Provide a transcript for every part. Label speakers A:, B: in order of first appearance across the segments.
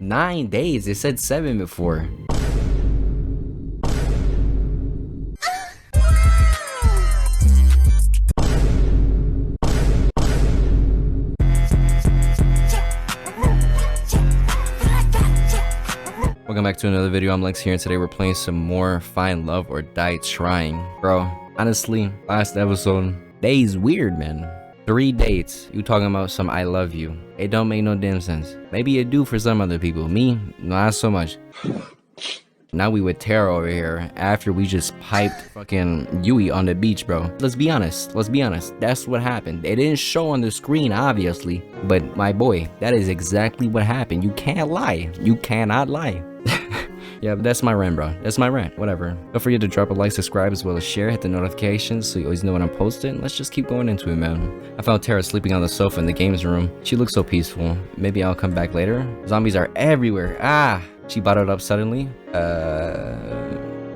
A: 9 days. It said 7 before. Welcome back to another video. I'm Lex here, and today we're playing some more Find Love or Die Trying. Bro, honestly, last episode, day's weird, man. 3 dates, you talking about some I love you. It don't make no damn sense. Maybe it do for some other people. Me, not so much. Now we with Tara over here after we just piped fucking Yui on the beach, bro. Let's be honest. That's what happened. It didn't show on the screen, obviously. But my boy, that is exactly what happened. You can't lie. You cannot lie. Yeah, but that's my rant, bro. That's my rant. Whatever. Don't forget to drop a like, subscribe, as well as share. Hit the notifications so you always know when I'm posting. Let's just keep going into it, man. I found Tara sleeping on the sofa in the games room. She looks so peaceful. Maybe I'll come back later. Zombies are everywhere. Ah! She bottled up suddenly.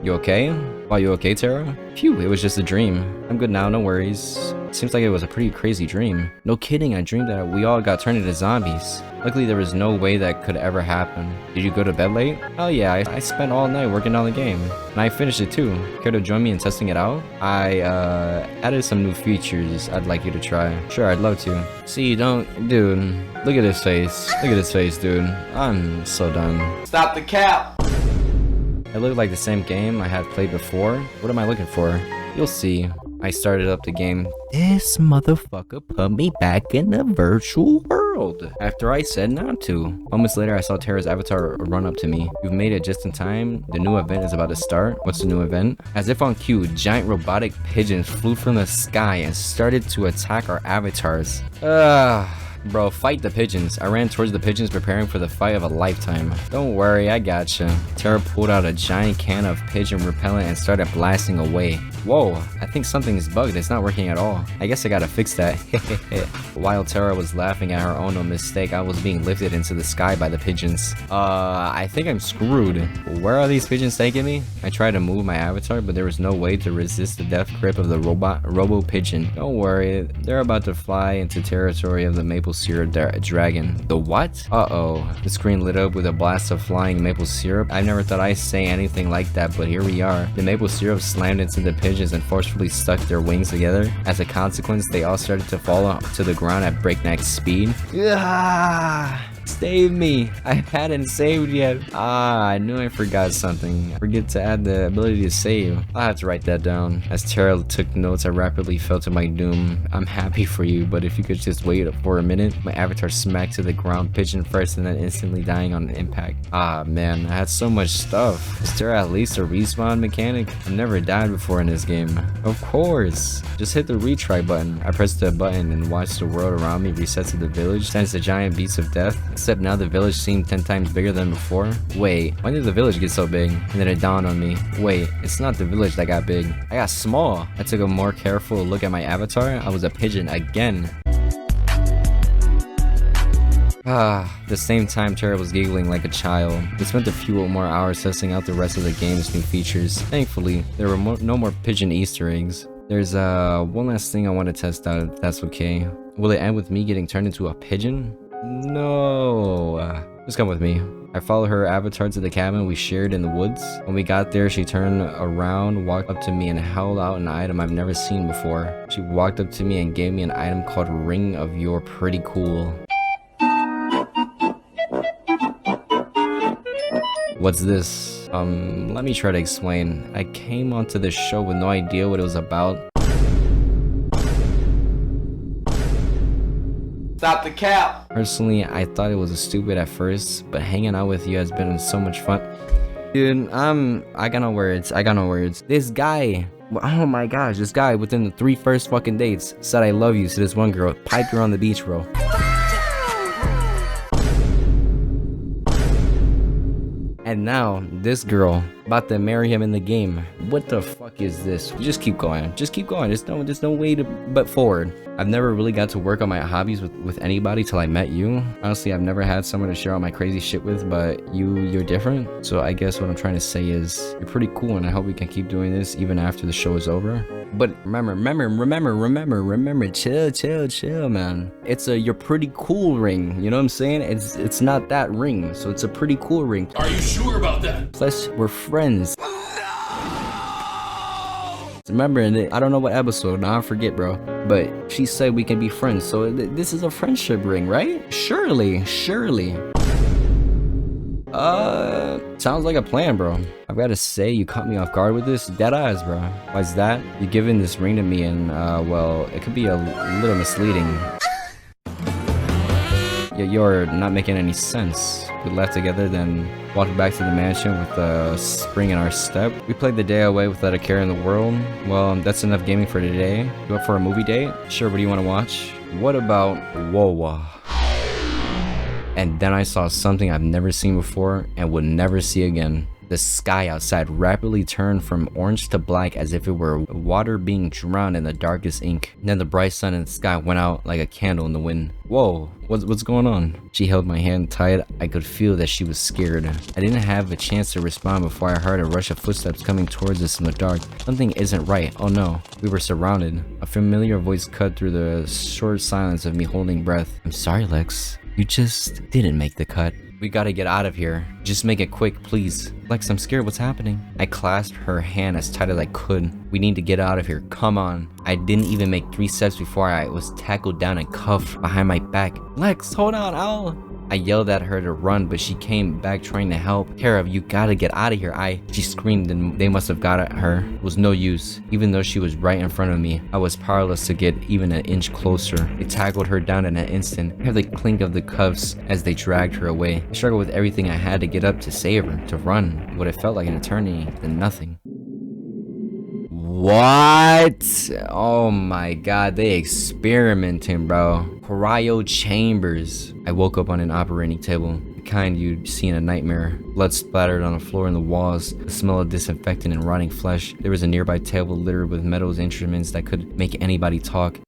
A: You okay? Why, you okay, Tara? Phew, it was just a dream. I'm good now, no worries. Seems like it was a pretty crazy dream. No kidding, I dreamed that we all got turned into zombies. Luckily, there was no way that could ever happen. Did you go to bed late? Oh yeah, I spent all night working on the game. And I finished it too. Care to join me in testing it out? I added some new features I'd like you to try. Sure, I'd love to. See, dude, look at his face. Look at his face, dude. I'm so done.
B: Stop the cap!
A: It looked like the same game I had played before. What am I looking for? You'll see. I started up the game. This motherfucker put me back in the virtual world after I said not to. Moments later, I saw Tara's avatar run up to me. You've made it just in time. The new event is about to start. What's the new event? As if on cue, giant robotic pigeons flew from the sky and started to attack our avatars. Bro, fight the pigeons. I ran towards the pigeons, preparing for the fight of a lifetime. Don't worry, I gotcha. Tara pulled out a giant can of pigeon repellent and started blasting away. Whoa, I think something's bugged. It's not working at all. I guess I gotta fix that. While Tara was laughing at her own mistake, I was being lifted into the sky by the pigeons. I think I'm screwed. Where are these pigeons taking me? I tried to move my avatar, but there was no way to resist the death grip of the robo pigeon. Don't worry, they're about to fly into territory of the maple syrup dragon. The what? Uh-oh. The screen lit up with a blast of flying maple syrup. I never thought I'd say anything like that, but here we are. The maple syrup slammed into the pigeons and forcefully stuck their wings together. As a consequence, they all started to fall to the ground at breakneck speed. Save me. I hadn't saved yet. I knew I forgot something. Forget to add the ability to save. I'll have to write that down. As Tara took notes, I rapidly fell to my doom. I'm happy for you, but if you could just wait for a minute. My avatar smacked to the ground, pigeon first, and then instantly dying on impact. Man, I had so much stuff. Is there at least a respawn mechanic? I've never died before in this game. Of course. Just hit the retry button. I pressed the button and watched the world around me reset to the village, since the giant beats of death. Except now the village seemed 10 times bigger than before. Wait, when did the village get so big? And then it dawned on me. Wait, it's not the village that got big. I got small. I took a more careful look at my avatar. I was a pigeon again. The same time Tara was giggling like a child. We spent a few more hours testing out the rest of the game's new features. Thankfully, there were no more pigeon Easter eggs. There's one last thing I want to test out, if that's okay. Will it end with me getting turned into a pigeon? No. Just come with me. I followed her avatar to the cabin we shared in the woods. When we got there, she turned around, walked up to me, and held out an item I've never seen before. She walked up to me and gave me an item called Ring of You're Pretty Cool. What's this? Let me try to explain. I came onto this show with no idea what it was about.
B: Stop the cap!
A: Personally, I thought it was stupid at first, but hanging out with you has been so much fun. Dude, I got no words. This guy, oh my gosh, this guy within the 3 first fucking dates said I love you to this one girl, piped her on the beach, bro. And now, this girl About to marry him in the game. What the fuck is this? Just keep going. Just keep going. There's no way to but forward. I've never really got to work on my hobbies with anybody till I met you. Honestly, I've never had someone to share all my crazy shit with, but you're different. So I guess what I'm trying to say is you're pretty cool, and I hope we can keep doing this even after the show is over. But remember, chill, man. It's a you're pretty cool ring. You know what I'm saying? It's not that ring, so it's a pretty cool ring.
C: Are you sure about that?
A: Plus, we're friends. Remember, I don't know what episode, now I forget, bro. But she said we can be friends, so this is a friendship ring, right? Surely. Sounds like a plan, bro. I've got to say, you caught me off guard with this. Dead eyes, bro. Why's that? You're giving this ring to me, and well, it could be a little misleading. You're not making any sense. We left together, then walked back to the mansion with a spring in our step. We played the day away without a care in the world. Well, that's enough gaming for today. You up for a movie date? Sure, what do you want to watch? What about Whoa? And then I saw something I've never seen before and would never see again. The sky outside rapidly turned from orange to black as if it were water being drowned in the darkest ink. And then the bright sun in the sky went out like a candle in the wind. Whoa, what's going on? She held my hand tight. I could feel that she was scared. I didn't have a chance to respond before I heard a rush of footsteps coming towards us in the dark. Something isn't right. Oh no. We were surrounded. A familiar voice cut through the short silence of me holding breath. I'm sorry, Lex. You just didn't make the cut. We gotta get out of here. Just make it quick, please. Lex, I'm scared. What's happening? I clasped her hand as tight as I could. We need to get out of here. Come on. I didn't even make 3 steps before I was tackled down and cuffed behind my back. Lex, hold on. I yelled at her to run, but she came back trying to help. Tara, you gotta get out of here. She screamed, and they must have got at her. It was no use. Even though she was right in front of me, I was powerless to get even an inch closer. They tackled her down in an instant. I heard the clink of the cuffs as they dragged her away. I struggled with everything I had to get up to save her, to run. What it felt like an eternity, then nothing. What? Oh my god, they experimenting, bro. Cryo chambers. I woke up on an operating table, the kind you'd see in a nightmare. Blood splattered on the floor and the walls, the smell of disinfectant and rotting flesh. There was a nearby table littered with metals instruments that could make anybody talk.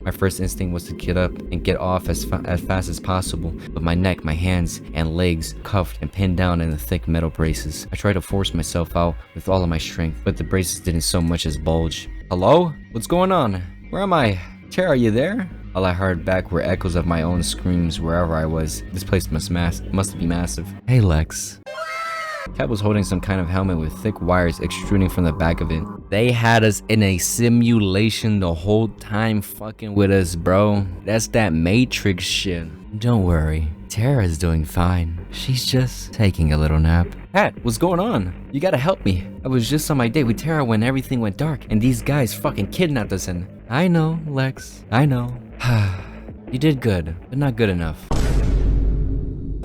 A: My first instinct was to get up and get off as fast as possible, but my neck, my hands, and legs cuffed and pinned down in the thick metal braces. I tried to force myself out with all of my strength, but the braces didn't so much as bulge. Hello? What's going on? Where am I? Tara, are you there? All I heard back were echoes of my own screams wherever I was. This place must be massive. Hey, Lex. Cat was holding some kind of helmet with thick wires extruding from the back of it. They had us in a simulation the whole time fucking with us, bro. That's that Matrix shit. Don't worry, Tara's doing fine. She's just taking a little nap. Cat, what's going on? You gotta help me. I was just on my date with Tara when everything went dark and these guys fucking kidnapped us and... I know, Lex. I know. You did good, but not good enough.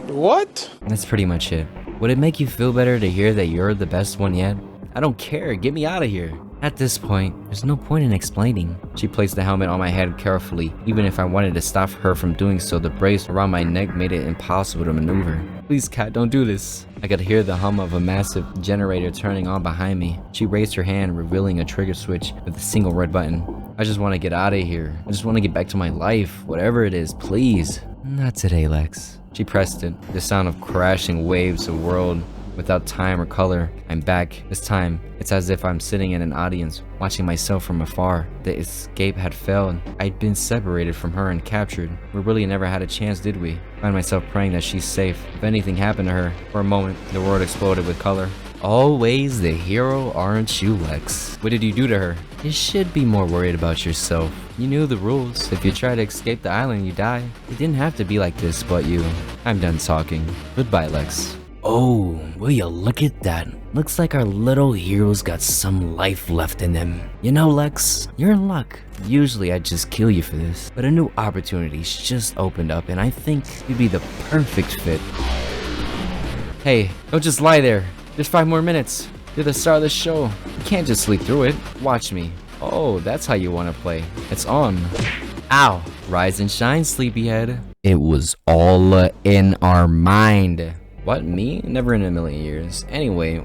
D: What?
A: That's pretty much it. Would it make you feel better to hear that you're the best one yet? I don't care, get me out of here. At this point, there's no point in explaining. She placed the helmet on my head carefully. Even if I wanted to stop her from doing so, the brace around my neck made it impossible to maneuver. Please, Cat, don't do this. I could hear the hum of a massive generator turning on behind me. She raised her hand, revealing a trigger switch with a single red button. I just want to get out of here. I just want to get back to my life, whatever it is, please. Not today, Lex. She pressed it. The sound of crashing waves whirled without time or color. I'm back. This time, it's as if I'm sitting in an audience, watching myself from afar. The escape had failed. I'd been separated from her and captured. We really never had a chance, did we? I find myself praying that she's safe. If anything happened to her, for a moment, the world exploded with color. Always the hero, aren't you, Lex? What did you do to her? You should be more worried about yourself. You knew the rules. If you try to escape the island, you die. It didn't have to be like this, but you. I'm done talking. Goodbye, Lex. Oh, will you look at that? Looks like our little hero's got some life left in them. You know, Lex, you're in luck. Usually I'd just kill you for this, but a new opportunity's just opened up and I think you'd be the perfect fit. Hey, don't just lie there. There's 5 more minutes. You're the star of the show. You can't just sleep through it. Watch me. Oh, that's how you want to play. It's on. Ow. Rise and shine, sleepyhead. It was all in our mind. What, me? Never in a million years. Anyway,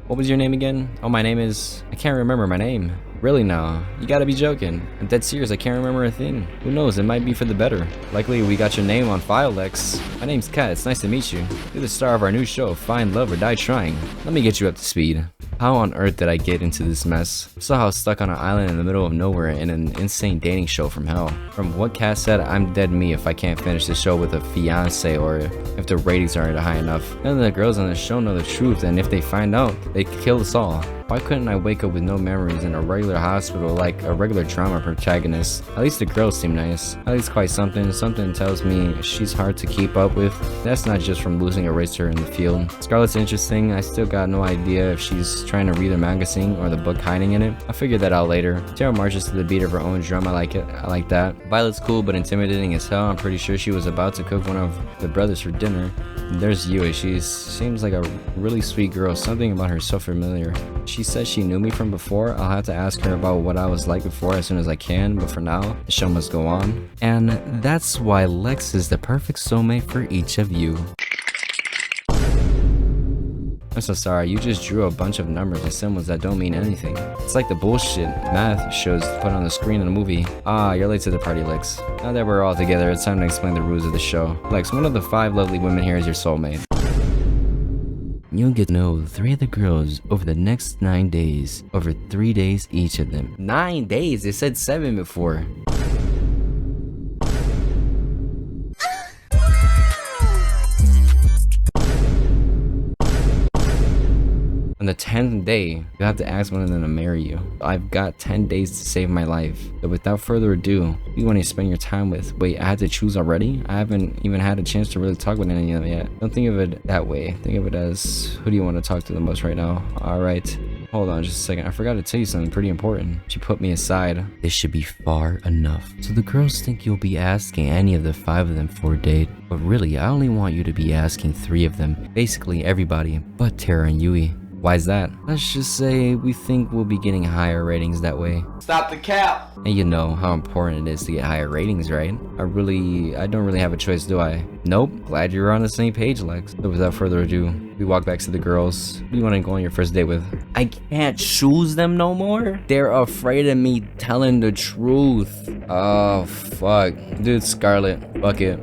A: what was your name again? Oh, my name is... I can't remember my name. Really now? You gotta be joking. I'm dead serious, I can't remember a thing. Who knows, it might be for the better. Likely we got your name on file, Lex. My name's Kat, it's nice to meet you. You're the star of our new show, Find Love or Die Trying. Let me get you up to speed. How on earth did I get into this mess? Somehow stuck on an island in the middle of nowhere in an insane dating show from hell. From what Kat said, I'm dead me if I can't finish the show with a fiance or if the ratings aren't high enough. None of the girls on the show know the truth, and if they find out, they could kill us all. Why couldn't I wake up with no memories in a regular hospital like a regular drama protagonist? At least the girls seem nice. At least quite something. Something tells me she's hard to keep up with. That's not just from losing a racer in the field. Scarlett's interesting. I still got no idea if she's trying to read the magazine or the book hiding in it. I'll figure that out later. Tara marches to the beat of her own drum. I like it. I like that. Violet's cool but intimidating as hell. I'm pretty sure she was about to cook one of the brothers for dinner. And there's Yui. She seems like a really sweet girl. Something about her so familiar. She said she knew me from before. I'll have to ask her about what I was like before as soon as I can, but for now, the show must go on. And that's why Lex is the perfect soulmate for each of you. I'm so sorry, you just drew a bunch of numbers and symbols that don't mean anything. It's like the bullshit math shows put on the screen in a movie. Ah, you're late to the party, Lex. Now that we're all together, it's time to explain the rules of the show. Lex, one of the 5 lovely women here is your soulmate. You'll get to know 3 of the girls over the next 9 days, over 3 days each of them. 9 days? It said 7 before. On the 10th day, you have to ask one of them to marry you. I've got 10 days to save my life. So without further ado, who you want to spend your time with? Wait, I had to choose already? I haven't even had a chance to really talk with any of them yet. Don't think of it that way. Think of it as, who do you want to talk to the most right now? Alright. Hold on just a second. I forgot to tell you something pretty important. She put me aside. This should be far enough. So the girls think you'll be asking any of the 5 of them for a date. But really, I only want you to be asking 3 of them. Basically everybody, but Tara and Yui. Why is that? Let's just say we think we'll be getting higher ratings that way.
B: Stop the cap.
A: And you know how important it is to get higher ratings, right? I don't really have a choice, do I? Nope. Glad you're on the same page, Lex. So without further ado, we walk back to the girls. Who do you want to go on your first date with? I can't choose them no more? They're afraid of me telling the truth. Oh, fuck. Dude, Scarlett. Fuck it.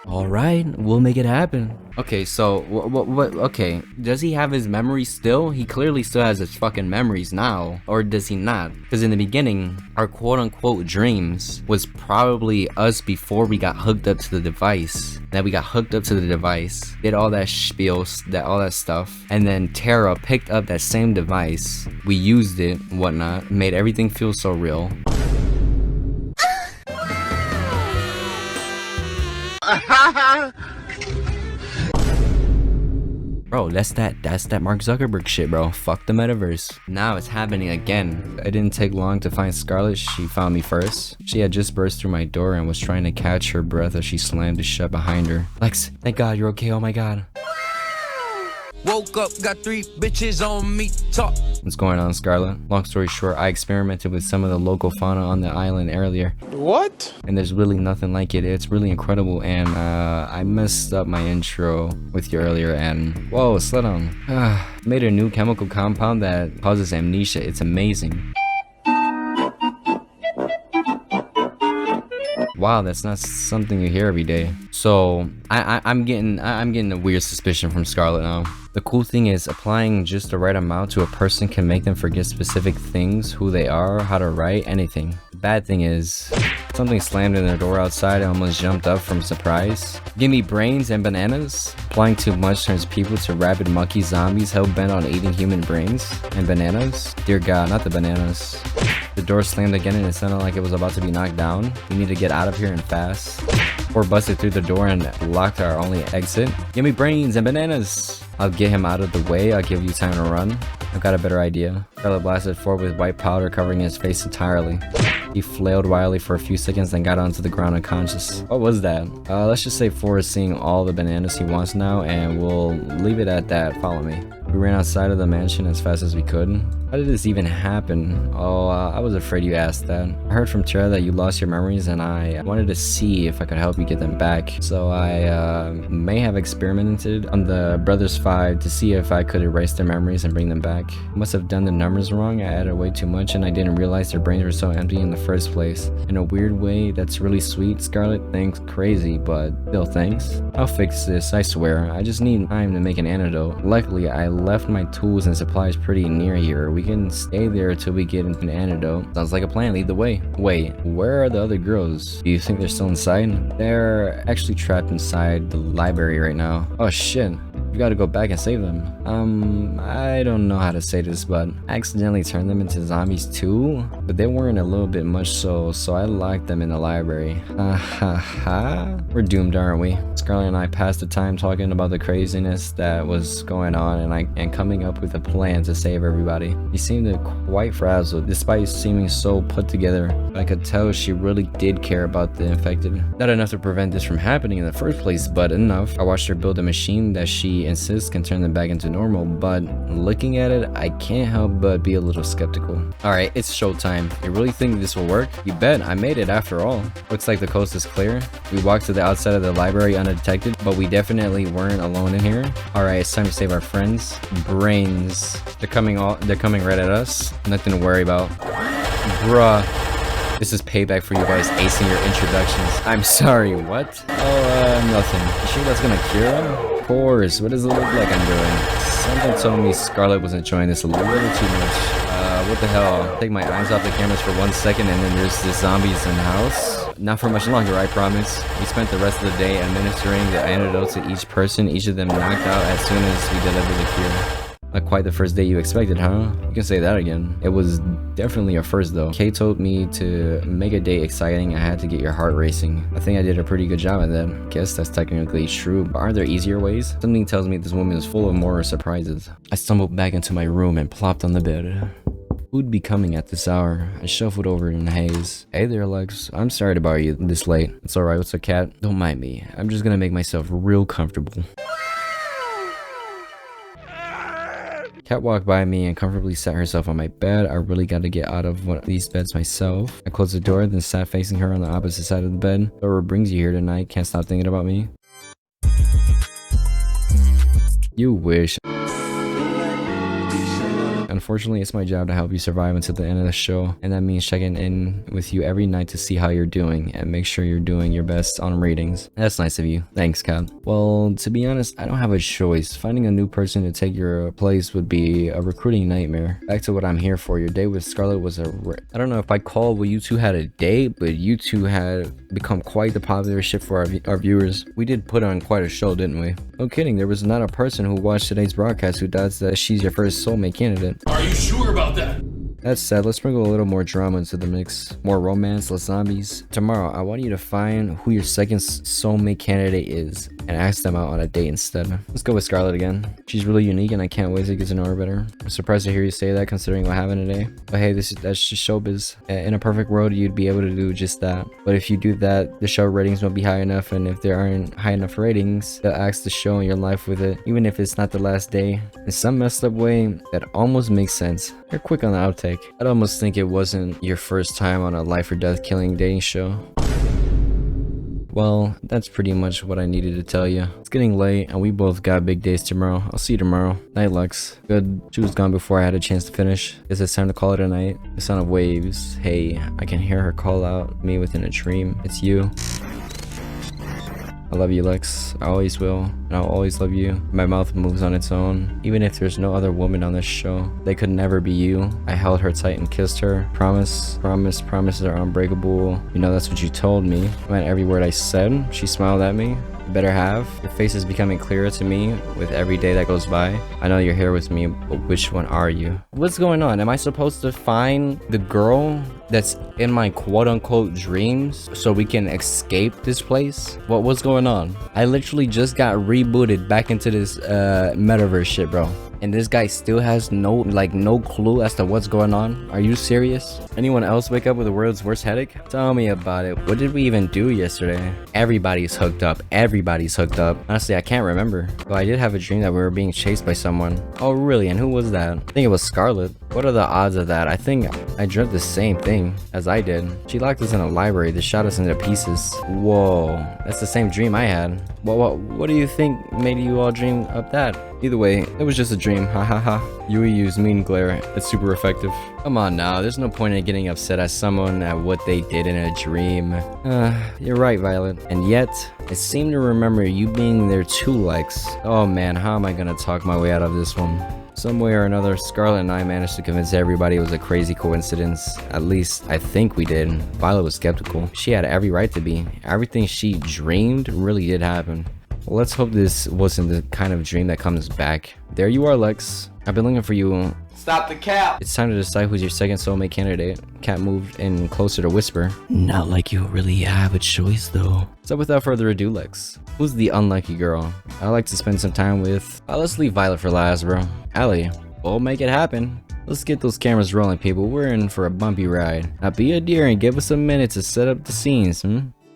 A: Alright, we'll make it happen. Okay, so, what, okay, does he have his memories still? He clearly still has his fucking memories now, or does he not? Because in the beginning, our quote-unquote dreams was probably us before we got hooked up to the device. Then we got hooked up to the device, did all that spiel, all that stuff, and then Tara picked up that same device, we used it, whatnot, made everything feel so real. Bro, that's that Mark Zuckerberg shit, bro. Fuck the metaverse. Now it's happening again. It didn't take long to find Scarlett. She found me first. She had just burst through my door and was trying to catch her breath as she slammed it shut behind her. Lex, thank God you're okay. Oh my God.
C: Woke up, got 3 bitches on me, talk.
A: What's going on, Scarlett? Long story short, I experimented with some of the local fauna on the island earlier.
D: What?
A: And there's really nothing like it. It's really incredible, and I messed up my intro with you earlier, and whoa, slow down. Made a new chemical compound that causes amnesia. It's amazing. Wow, that's not something you hear every day. So I'm getting a weird suspicion from Scarlett now. The cool thing is applying just the right amount to a person can make them forget specific things, who they are, how to write, anything. The bad thing is something slammed in their door outside and almost jumped up from surprise. Give me brains and bananas. Applying too much turns people to rabid monkey zombies hell-bent on eating human brains and bananas. Dear God, not the bananas. The door slammed again and it sounded like it was about to be knocked down. We need to get out of here and fast. Or busted through the door and locked our only exit. Give me brains and bananas. I'll get him out of the way. I'll give you time to run. I've got a better idea. Scarlett blasted forward with white powder covering his face entirely. He flailed wildly for a few seconds, then got onto the ground unconscious. What was that? Let's just say 4 is seeing all the bananas he wants now, and we'll leave it at that. Follow me. We ran outside of the mansion as fast as we could. How did this even happen? Oh, I was afraid you asked that. I heard from Tara that you lost your memories, and I wanted to see if I could help you get them back. So I may have experimented on the brothers 5 to see if I could erase their memories and bring them back. Must have done the numbers wrong. I added way too much and I didn't realize their brains were so empty in the first place. In a weird way, that's really sweet. Scarlet, thanks. Crazy, but still thanks. I'll fix this, I swear. I just need time to make an antidote. Luckily, I left my tools and supplies pretty near here. We can stay there till we get an antidote. Sounds like a plan. Lead the way. Wait, where are the other girls? Do you think they're still inside? They're actually trapped inside the library right now. Oh shit. We gotta go back and save them. I don't know how to say this, but I accidentally turned them into zombies too, but they weren't a little bit much so I locked them in the library. We're doomed, aren't we? Scarlet and I passed the time talking about the craziness that was going on and coming up with a plan to save everybody. She seemed quite frazzled, despite seeming so put together. I could tell she really did care about the infected. Not enough to prevent this from happening in the first place, but enough. I watched her build a machine that she insists can turn them back into normal, but looking at it, I can't help but be a little skeptical. Alright, it's showtime. You really think this will work? You bet, I made it after all. Looks like the coast is clear. We walked to the outside of the library undetected, but we definitely weren't alone in here. Alright, it's time to save our friends. Brains. They're coming right at us. Nothing to worry about. Bruh. This is payback for you guys acing your introductions. I'm sorry, what? Oh, nothing. You sure that's gonna cure him? Of course, what does it look like I'm doing? Something told me Scarlet was enjoying this a little too much. What the hell? Take my eyes off the cameras for 1 second and then there's the zombies in the house? Not for much longer, I promise. We spent the rest of the day administering the antidote to each person, each of them knocked out as soon as we delivered the cure. Not quite the first day you expected, huh? You can say that again. It was definitely a first though. Kay told me to make a day exciting, I had to get your heart racing. I think I did a pretty good job at that. Guess that's technically true, but aren't there easier ways? Something tells me this woman is full of more surprises. I stumbled back into my room and plopped on the bed. Who'd be coming at this hour? I shuffled over in the haze. Hey there, Lex. I'm sorry to bother you this late. It's alright, what's a cat? Don't mind me. I'm just gonna make myself real comfortable. Cat walked by me and comfortably sat herself on my bed. I really got to get out of one of these beds myself. I closed the door, then sat facing her on the opposite side of the bed. Whatever brings you here tonight, can't stop thinking about me. You wish. Unfortunately, it's my job to help you survive until the end of the show, and that means checking in with you every night to see how you're doing and make sure you're doing your best on ratings. That's nice of you. Thanks, Kat. Well, to be honest, I don't have a choice. Finding a new person to take your place would be a recruiting nightmare. Back to what I'm here for. Your date with Scarlet was I don't know if I call what you two had a date, but you two had become quite the popular ship for our viewers. We did put on quite a show, didn't we? No kidding, there was not a person who watched today's broadcast who doubts that she's your first soulmate candidate.
D: Are you sure about that?
A: That said, let's sprinkle a little more drama into the mix. More romance, less zombies. Tomorrow, I want you to find who your second soulmate candidate is and ask them out on a date instead. Let's go with Scarlet again. She's really unique and I can't wait to get to know her better. I'm surprised to hear you say that considering what happened today. But hey, that's just showbiz. In a perfect world, you'd be able to do just that. But if you do that, the show ratings won't be high enough, and if there aren't high enough ratings, they'll axe the show and your life with it, even if it's not the last day. In some messed up way, that almost makes sense. You're quick on the outtake. I'd almost think it wasn't your first time on a life or death killing dating show. Well, that's pretty much what I needed to tell you. It's getting late and we both got big days tomorrow. I'll see you tomorrow. Night, Lex. Good. She was gone before I had a chance to finish. Guess it's time to call it a night. The sound of waves. Hey, I can hear her call out me within a dream. It's you. I love you, Lex. I always will, and I'll always love you. My mouth moves on its own. Even if there's no other woman on this show, they could never be you. I held her tight and kissed her. Promises are unbreakable. You know that's what you told me. I meant every word I said. She smiled at me. You better have. Your face is becoming clearer to me with every day that goes by. I know you're here with me, but which one are you? What's going on? Am I supposed to find the girl that's in my quote-unquote dreams so we can escape this place? What's going on? I literally just got rebooted back into this metaverse shit, bro. And this guy still has no clue as to what's going on? Are you serious? Anyone else wake up with the world's worst headache? Tell me about it. What did we even do yesterday? Everybody's hooked up. Everybody's hooked up. Honestly, I can't remember. But I did have a dream that we were being chased by someone. Oh, really? And who was that? I think it was Scarlett. What are the odds of that? I think I dreamt the same thing as I did. She locked us in a library that shot us into pieces. Whoa, that's the same dream I had. What do you think made you all dream up that? Either way, it was just a dream. Ha ha ha. Yui used mean glare. It's super effective. Come on now, there's no point in getting upset at someone at what they did in a dream. You're right, Violet. And yet, I seem to remember you being there too, Lex. Oh man, how am I gonna talk my way out of this one? Some way or another, Scarlett and I managed to convince everybody it was a crazy coincidence. At least, I think we did. Violet was skeptical. She had every right to be. Everything she dreamed really did happen. Well, let's hope this wasn't the kind of dream that comes back. There you are, Lex. I've been looking for you.
B: Stop the cap.
A: It's time to decide who's your second soulmate candidate. Cat moved in closer to whisper. Not like you really have a choice, though. So without further ado, Lex, who's the unlucky girl I like to spend some time with? Let's leave Violet for last, bro. Allie, we'll make it happen. Let's get those cameras rolling, people. We're in for a bumpy ride. Now be a dear and give us a minute to set up the scenes,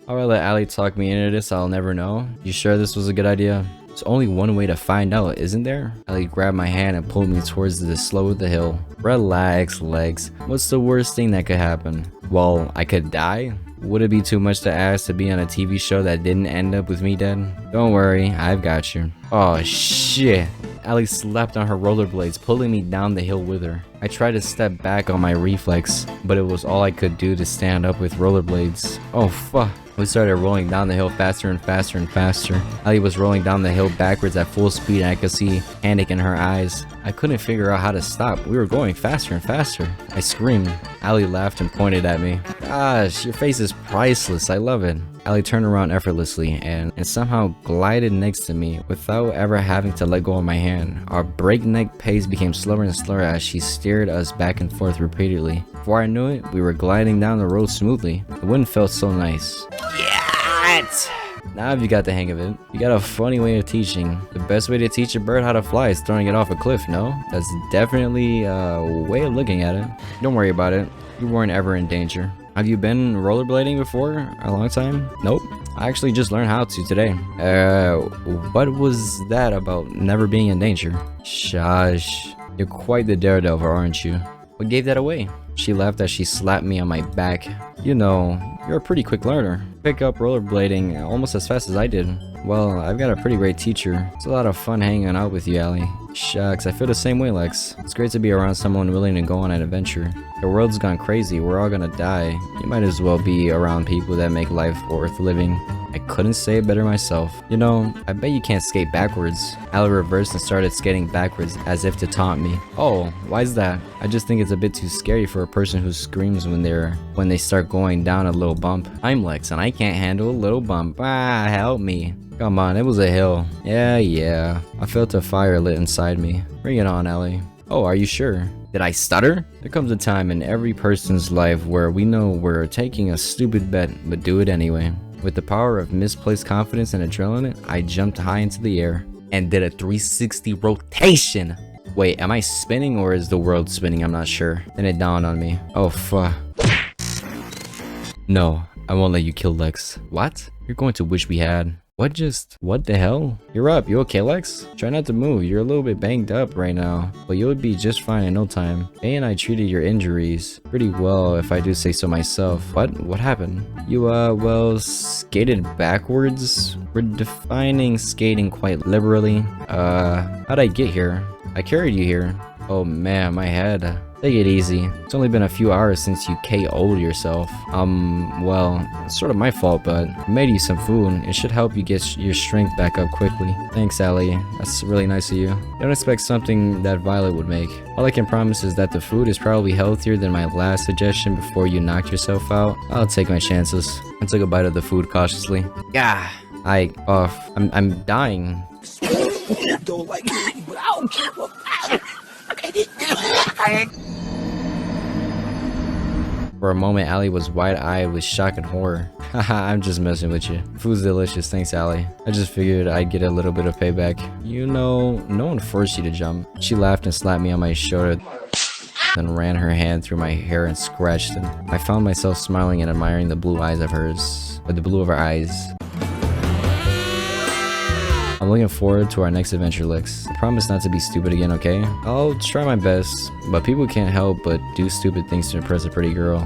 A: I'll let Allie talk me into this, I'll never know. You sure this was a good idea? There's only one way to find out, isn't there? Allie grabbed my hand and pulled me towards the slope of the hill. Relax, Legs. What's the worst thing that could happen? Well, I could die? Would it be too much to ask to be on a TV show that didn't end up with me dead? Don't worry, I've got you. Oh shit. Allie slapped on her rollerblades, pulling me down the hill with her. I tried to step back on my reflex, but it was all I could do to stand up with rollerblades. Oh fuck. We started rolling down the hill faster and faster and faster. Allie was rolling down the hill backwards at full speed and I could see panic in her eyes. I couldn't figure out how to stop. We were going faster and faster. I screamed. Allie laughed and pointed at me. Gosh, your face is priceless. I love it. Allie turned around effortlessly and somehow glided next to me without ever having to let go of my hand. Our breakneck pace became slower and slower as she steered us back and forth repeatedly. Before I knew it, we were gliding down the road smoothly. The wind felt so nice. Yes! Now you got the hang of it. You got a funny way of teaching. The best way to teach a bird how to fly is throwing it off a cliff, no? That's definitely a way of looking at it. Don't worry about it. You weren't ever in danger. Have you been rollerblading before? A long time? Nope. I actually just learned how to today. What was that about never being in danger? Shush. You're quite the daredevil, aren't you? What gave that away? She laughed as she slapped me on my back. You know, you're a pretty quick learner. Pick up rollerblading almost as fast as I did. Well, I've got a pretty great teacher. It's a lot of fun hanging out with you, Allie. Shucks, I feel the same way, Lex. It's great to be around someone willing to go on an adventure. The world's gone crazy, we're all gonna die. You might as well be around people that make life worth living. I couldn't say it better myself. You know, I bet you can't skate backwards. Allie reversed and started skating backwards as if to taunt me. Oh, why's that? I just think it's a bit too scary for a person who screams when they start going down a little bump. I'm Lex and I can't handle a little bump. Help me. Come on, it was a hill. Yeah. I felt a fire lit inside me. Bring it on, Allie. Oh, are you sure? Did I stutter? There comes a time in every person's life where we know we're taking a stupid bet, but do it anyway. With the power of misplaced confidence and adrenaline, I jumped high into the air and did a 360 rotation. Wait, am I spinning or is the world spinning? I'm not sure. Then it dawned on me. Oh, fuck. No, I won't let you kill Lex. What? You're going to wish we had. What the hell? You're up. You okay, Lex? Try not to move. You're a little bit banged up right now, but you'll be just fine in no time. A and I treated your injuries pretty well, if I do say so myself. What happened? You, well, skated backwards? We're defining skating quite liberally. How'd I get here? I carried you here. Oh man, my head. Take it easy. It's only been a few hours since you KO'd yourself. Well, it's sort of my fault, but I made you some food. It should help you get your strength back up quickly. Thanks, Allie. That's really nice of you. Don't expect something that Violet would make. All I can promise is that the food is probably healthier than my last suggestion before you knocked yourself out. I'll take my chances. I took a bite of the food cautiously. Yeah, I'm dying.
C: Don't like it, but
A: For a moment, Allie was wide-eyed with shock and horror. Haha, I'm just messing with you. Food's delicious, thanks Allie. I just figured I'd get a little bit of payback. You know, no one forced you to jump. She laughed and slapped me on my shoulder, then ran her hand through my hair and scratched them. I found myself smiling and admiring the blue eyes of hers, or the blue of her eyes. I'm looking forward to our next adventure, Lex. I promise not to be stupid again, okay? I'll try my best, but people can't help but do stupid things to impress a pretty girl.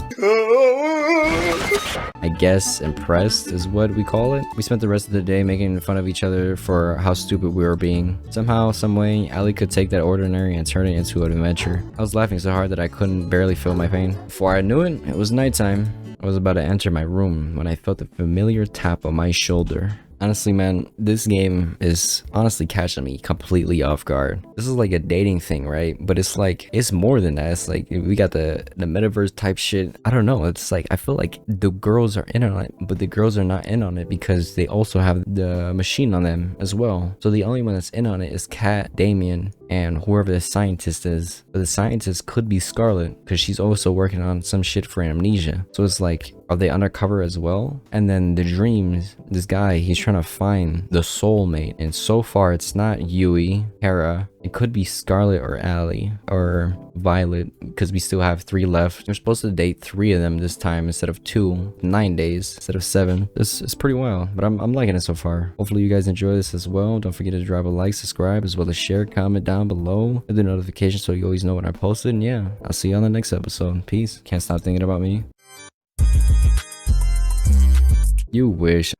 A: I guess impressed is what we call it. We spent the rest of the day making fun of each other for how stupid we were being. Somehow, someway, Allie could take that ordinary and turn it into an adventure. I was laughing so hard that I couldn't barely feel my pain. Before I knew it, it was nighttime. I was about to enter my room when I felt a familiar tap on my shoulder. Honestly, man, this game is honestly catching me completely off guard. This is like a dating thing, right? But it's like, it's more than that. It's like, we got the metaverse type shit. I don't know. It's like, I feel like the girls are in on it, but the girls are not in on it because they also have the machine on them as well. So the only one that's in on it is Kat, Damien, and whoever the scientist is. But the scientist could be Scarlet because she's also working on some shit for amnesia. So it's like, are they undercover as well? And then the dreams, this guy, he's trying to find the soulmate. And so far, it's not Yui, Hera. It could be Scarlet or Allie or Violet because we still have 3 left. We're supposed to date 3 of them this time instead of 2. 9 days instead of 7. This is pretty wild, but I'm liking it so far. Hopefully you guys enjoy this as well. Don't forget to drop a like, subscribe, as well as share, comment down below. Hit the notification so you always know when I post it. And yeah, I'll see you on the next episode. Peace. Can't stop thinking about me. You wish.